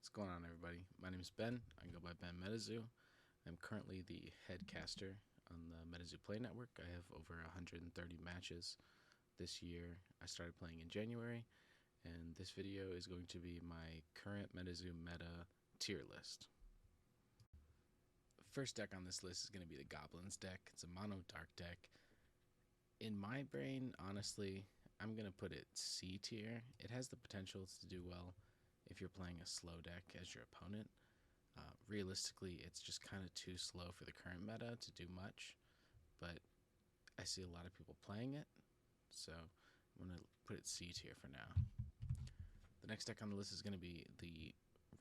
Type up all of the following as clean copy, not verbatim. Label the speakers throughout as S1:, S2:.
S1: What's going on, everybody? My name is Ben. I go by BenMetaZoo. I'm currently the head caster on the MetaZoo Play Network. I have over 130 matches this year. I started playing in January, and this video is going to be my current MetaZoo meta tier list. First deck on this list is going to be the Goblins deck. It's a mono dark deck. In my brain, honestly, I'm going to put it C tier. It has the potential to do well if you're playing a slow deck as your opponent. Realistically, it's just kind of too slow for the current meta to do much, but I see a lot of people playing it, so I'm going to put it C tier for now. The next deck on the list is going to be the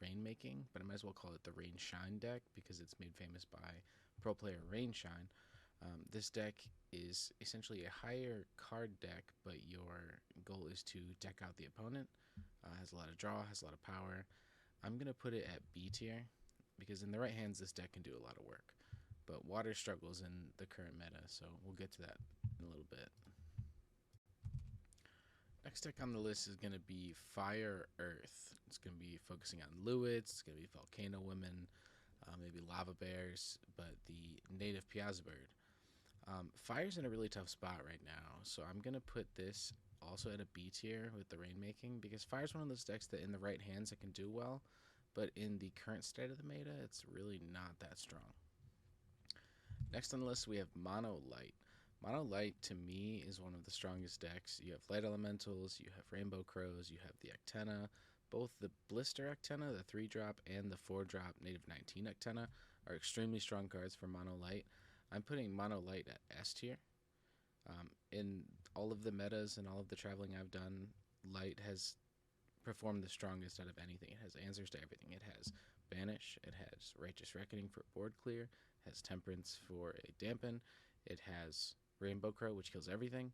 S1: Rainmaking, but I might as well call it the Rain Shine deck because it's made famous by pro player Rain Shine. This deck is essentially a higher card deck, but your goal is to deck out the opponent. Has a lot of draw, has a lot of power. I'm going to put it at B tier because in the right hands this deck can do a lot of work. But water struggles in the current meta, so we'll get to that in a little bit. Next deck on the list is going to be Fire Earth. It's going to be focusing on Luids, it's going to be Volcano Women, maybe Lava Bears, but the native Piazza Bird. Fire's in a really tough spot right now, so I'm going to put this also at a B tier with the Rainmaking, because Fire's one of those decks that in the right hands it can do well, but in the current state of the meta, it's really not that strong. Next on the list, we have Mono Light. Mono Light, to me, is one of the strongest decks. You have Light Elementals, you have Rainbow Crows, you have the Actena. Both the Blister Actena, the 3-drop, and the 4-drop Native 19 Actena are extremely strong cards for Mono Light. I'm putting Mono Light at S tier. In all of the metas and all of the traveling I've done, Light has performed the strongest out of anything. It has answers to everything. It has Banish, it has Righteous Reckoning for board clear, it has Temperance for a dampen, it has Rainbow Crow, which kills everything,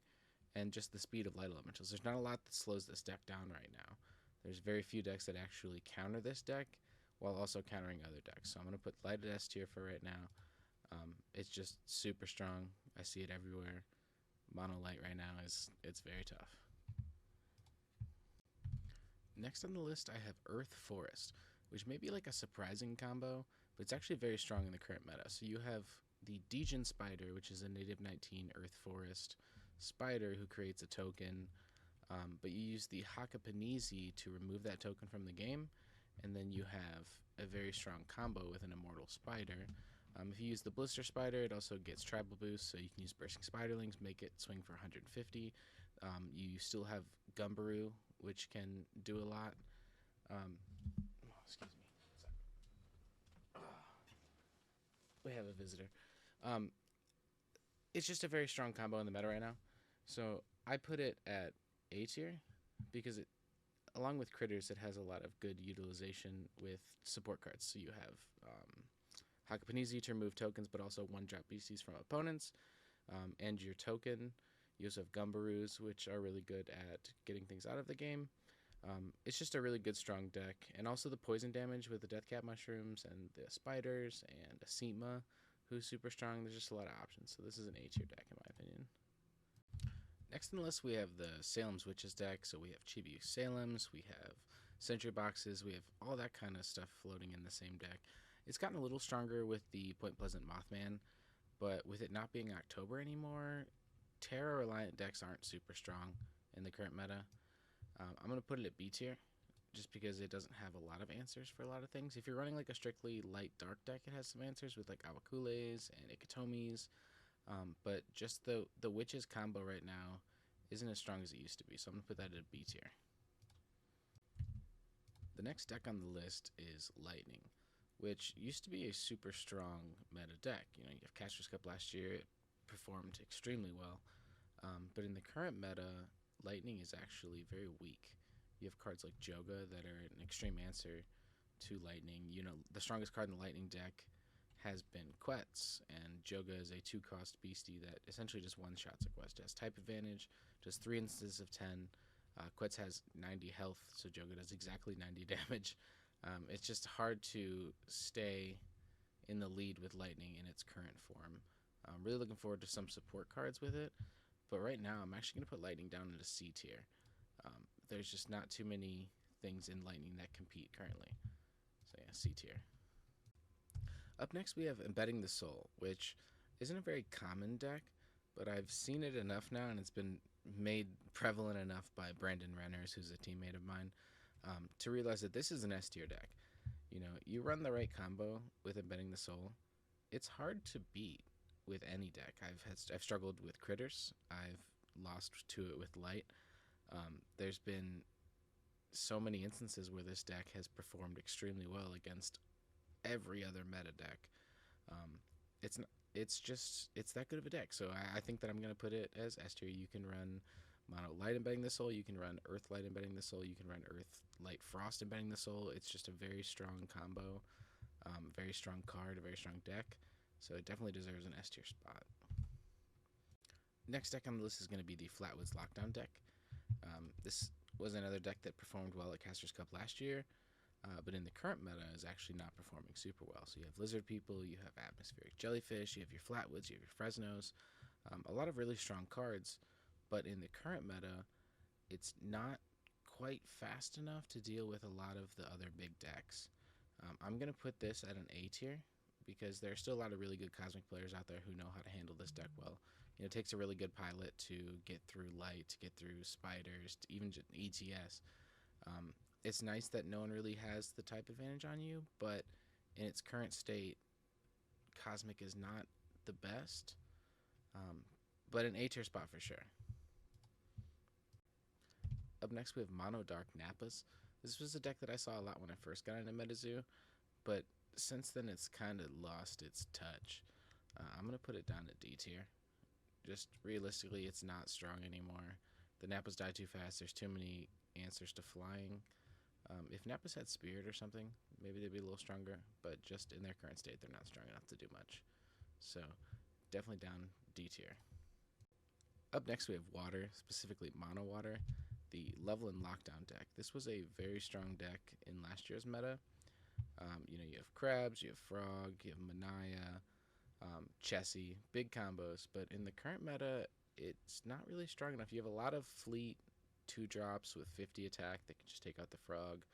S1: and just the speed of Light Elementals. There's not a lot that slows this deck down right now. There's very few decks that actually counter this deck while also countering other decks. So I'm going to put Light at S tier for right now. It's just super strong. I see it everywhere. Mono Light right now it's very tough. Next on the list, I have Earth Forest, which may be like a surprising combo, but it's actually very strong in the current meta. So you have the Degen Spider, which is a native 19 Earth Forest spider who creates a token, but you use the Hakapanisi to remove that token from the game, and then you have a very strong combo with an Immortal Spider. If you use the Blister Spider, it also gets Tribal Boost, so you can use Bursting Spiderlings, make it swing for 150. You still have Gumbaroo, which can do a lot. Excuse me. We have a visitor. It's just a very strong combo in the meta right now. So I put it at A tier because it, along with Critters, it has a lot of good utilization with support cards. So you have Hakapanisi to remove tokens, but also 1-drop beasties from opponents, and your token. You also have Gumbaroos, which are really good at getting things out of the game. It's just a really good, strong deck. And also the poison damage with the Deathcap Mushrooms and the Spiders and a Seema, who's super strong. There's just a lot of options. So this is an A tier deck, in my opinion. Next on the list, we have the Salem's Witches deck. So we have Chibi Salem's, we have Sentry Boxes, we have all that kind of stuff floating in the same deck. It's gotten a little stronger with the Point Pleasant Mothman, but with it not being October anymore, Terra Reliant decks aren't super strong in the current meta. I'm going to put it at B tier, just because it doesn't have a lot of answers for a lot of things. If you're running like a strictly light dark deck, it has some answers with like Awakules and Ikitomis, but just the Witches combo right now isn't as strong as it used to be, so I'm going to put that at a B tier. The next deck on the list is Lightning, which used to be a super strong meta deck. You know, you have Caster's Cup last year, it performed extremely well, but in the current meta, Lightning is actually very weak. You have cards like Joga that are an extreme answer to Lightning. You know, the strongest card in the Lightning deck has been Quetz, and Joga is a 2-cost beastie that essentially just one-shots a Quetz. It has type advantage, does 3 instances of 10. Quetz has 90 health, so Joga does exactly 90 damage. It's just hard to stay in the lead with Lightning in its current form. I'm really looking forward to some support cards with it, but right now I'm actually going to put Lightning down into C tier. There's just not too many things in Lightning that compete currently. C tier. Up next, we have Embedding the Soul, which isn't a very common deck, but I've seen it enough now, and it's been made prevalent enough by Brandon Renners, who's a teammate of mine, to realize that this is an S tier deck. You know, you run the right combo with Embedding the Soul, it's hard to beat with any deck. I've struggled with Critters. I've lost to it with Light. There's been so many instances where this deck has performed extremely well against every other meta deck. It's that good of a deck. So I think that I'm gonna put it as S tier. You can run Mono Light Embedding the Soul. You can run Earth Light Embedding the Soul. You can run Earth Light Frost Embedding the Soul. It's just a very strong combo, very strong card, a very strong deck. So it definitely deserves an S tier spot. Next deck on the list is going to be the Flatwoods Lockdown deck. This was another deck that performed well at Caster's Cup last year, but in the current meta is actually not performing super well. So you have Lizard People, you have Atmospheric Jellyfish, you have your Flatwoods, you have your Fresnos, a lot of really strong cards, but in the current meta, it's not quite fast enough to deal with a lot of the other big decks. I'm going to put this at an A tier because there are still a lot of really good Cosmic players out there who know how to handle this deck well. You know, it takes a really good pilot to get through Light, to get through Spiders, to even just ETS. It's nice that no one really has the type advantage on you, but in its current state, Cosmic is not the best, but an A tier spot for sure. Up next, we have Mono Dark Napas. This was a deck that I saw a lot when I first got into MetaZoo, but since then it's kind of lost its touch. I'm going to put it down at D tier. Just realistically, it's not strong anymore. The Napas die too fast. There's too many answers to flying. If Napas had Spirit or something, maybe they'd be a little stronger, but just in their current state, they're not strong enough to do much. So definitely down D tier. Up next, we have Water, specifically Mono Water, the Level and Lockdown deck. This was a very strong deck in last year's meta. You know, you have Crabs, you have Frog, you have Manaya, Chessie, big combos, but in the current meta, it's not really strong enough. You have a lot of fleet 2-drops with 50 attack that can just take out the Frog.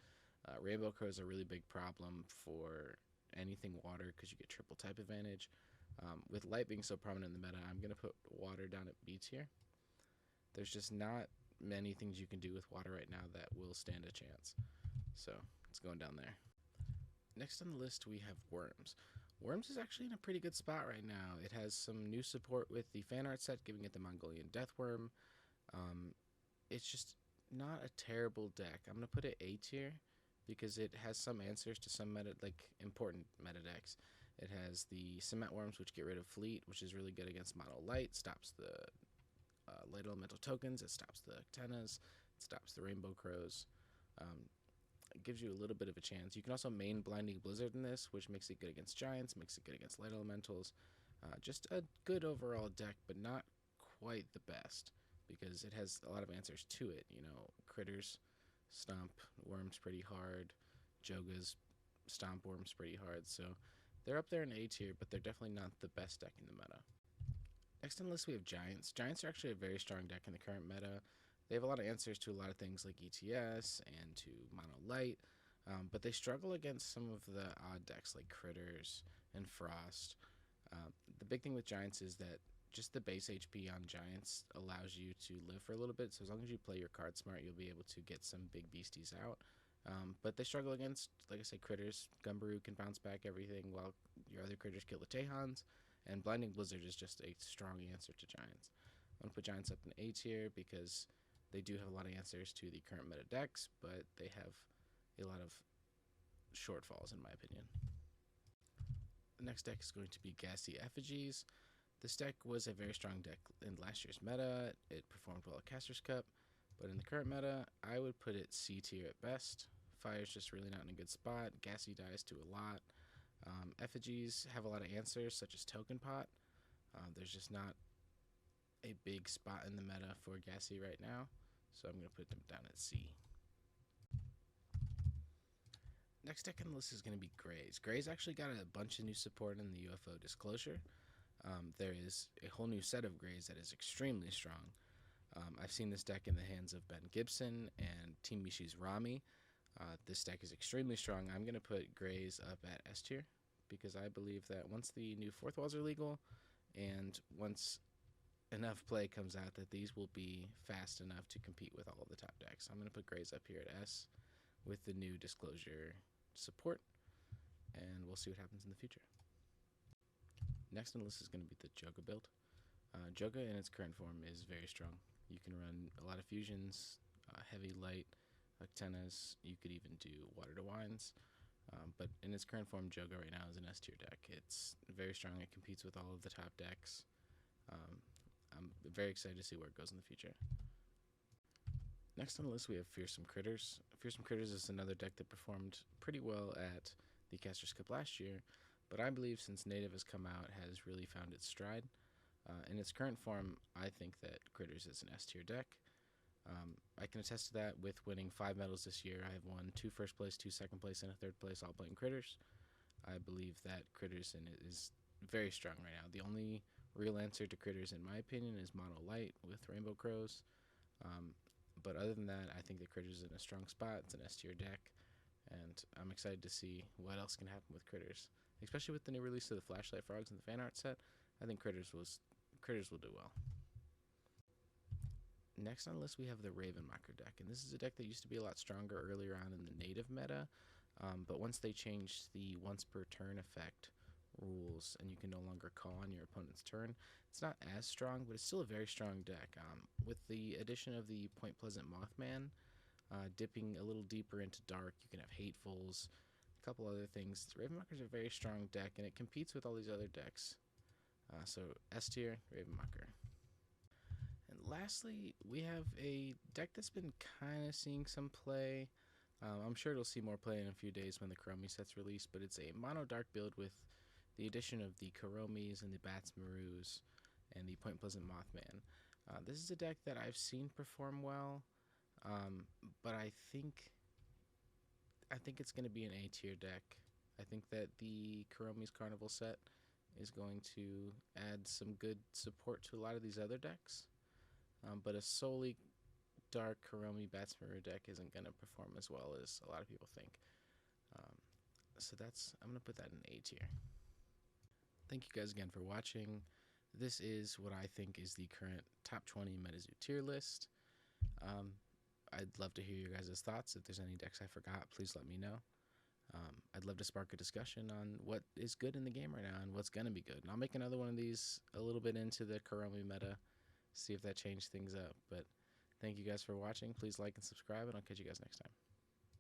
S1: Rainbow Crow is a really big problem for anything water because you get triple type advantage. With Light being so prominent in the meta, I'm going to put Water down at B tier. There's just not many things you can do with Water right now that will stand a chance. So it's going down there. Next on the list, we have Worms. Worms is actually in a pretty good spot right now. It has some new support with the fan art set, giving it the Mongolian Deathworm. It's just not a terrible deck. I'm going to put it A tier because it has some answers to some important meta decks. It has the Cement Worms, which get rid of Fleet, which is really good against Mono Light. Stops the Light Elemental tokens. It stops the Tenas. It stops the Rainbow Crows. It gives you a little bit of a chance. You can also main Blinding Blizzard in this, which makes it good against Giants, makes it good against Light Elementals. Just a good overall deck, but not quite the best because it has a lot of answers to it. You know, Critters stomp Worms pretty hard. Jogas stomp Worms pretty hard. So they're up there in A tier, but they're definitely not the best deck in the meta. Next on the list, we have Giants. Giants are actually a very strong deck in the current meta. They have a lot of answers to a lot of things like ETS and to Mono Light, but they struggle against some of the odd decks like Critters and Frost. The big thing with Giants is that just the base HP on Giants allows you to live for a little bit, so as long as you play your card smart, you'll be able to get some big beasties out. But they struggle against, like I said, Critters. Gumbaroo can bounce back everything while your other Critters kill the Tehans, and Blinding Blizzard is just a strong answer to Giants. I'm going to put Giants up in A tier because they do have a lot of answers to the current meta decks, but they have a lot of shortfalls, in my opinion. The next deck is going to be Gassy Effigies. This deck was a very strong deck in last year's meta. It performed well at Caster's Cup, but in the current meta, I would put it C tier at best. Fire's just really not in a good spot. Gassy dies to a lot. Effigies have a lot of answers, such as Token Pot. There's just not a big spot in the meta for Gassy right now, so I'm going to put them down at C. Next deck on the list is going to be Greys. Greys actually got a bunch of new support in the UFO Disclosure. There is a whole new set of Greys that is extremely strong. I've seen this deck in the hands of Ben Gibson and Team Mishi's Rami. This deck is extremely strong. I'm going to put Grays up at S tier because I believe that once the new fourth walls are legal and once enough play comes out, that these will be fast enough to compete with all of the top decks. I'm going to put Grays up here at S with the new disclosure support, and we'll see what happens in the future. Next on the list is going to be the Joga build. Joga in its current form is very strong. You can run a lot of fusions, heavy, light, Octenas. You could even do water to wines. But in its current form, Joga right now is an S tier deck. It's very strong. It competes with all of the top decks. I'm very excited to see where it goes in the future. Next on the list, we have Fearsome Critters. Fearsome Critters is another deck that performed pretty well at the Caster's Cup last year, but I believe since Native has come out, has really found its stride. In its current form, I think that Critters is an S tier deck. I can attest to that with winning 5 medals this year. I have won 2 first place, 2 second place, and a 3rd place, all playing Critters. I believe that Critters is very strong right now. The only real answer to Critters, in my opinion, is Mono Light with Rainbow Crows. But other than that, I think that Critters is in a strong spot. It's an S tier deck, and I'm excited to see what else can happen with Critters, especially with the new release of the Flashlight Frogs and the fan art set. I think Critters will do well. Next on the list, we have the Ravenmocker deck, and this is a deck that used to be a lot stronger earlier on in the native meta, but once they changed the once per turn effect rules and you can no longer call on your opponent's turn, it's not as strong, but it's still a very strong deck. With the addition of the Point Pleasant Mothman, dipping a little deeper into dark, you can have Hatefuls, a couple other things. Ravenmocker is a very strong deck, and it competes with all these other decks. So S tier, Ravenmocker. And lastly, we have a deck that's been kind of seeing some play. I'm sure it'll see more play in a few days when the Kuromi set's released, but it's a mono dark build with the addition of the Kuromis and the Bats Marus and the Point Pleasant Mothman. This is a deck that I've seen perform well, but I think it's going to be an A tier deck. I think that the Kuromi's Carnival set is going to add some good support to a lot of these other decks, but a solely dark Kuromi Bats Maru deck isn't going to perform as well as a lot of people think. So I'm going to put that in A tier. Thank you guys again for watching. This is what I think is the current top 20 MetaZoo tier list. I'd love to hear your guys' thoughts. If there's any decks I forgot, please let me know. I'd love to spark a discussion on what is good in the game right now and what's going to be good. And I'll make another one of these a little bit into the Kuromi meta, see if that changed things up. But thank you guys for watching. Please like and subscribe, and I'll catch you guys next time.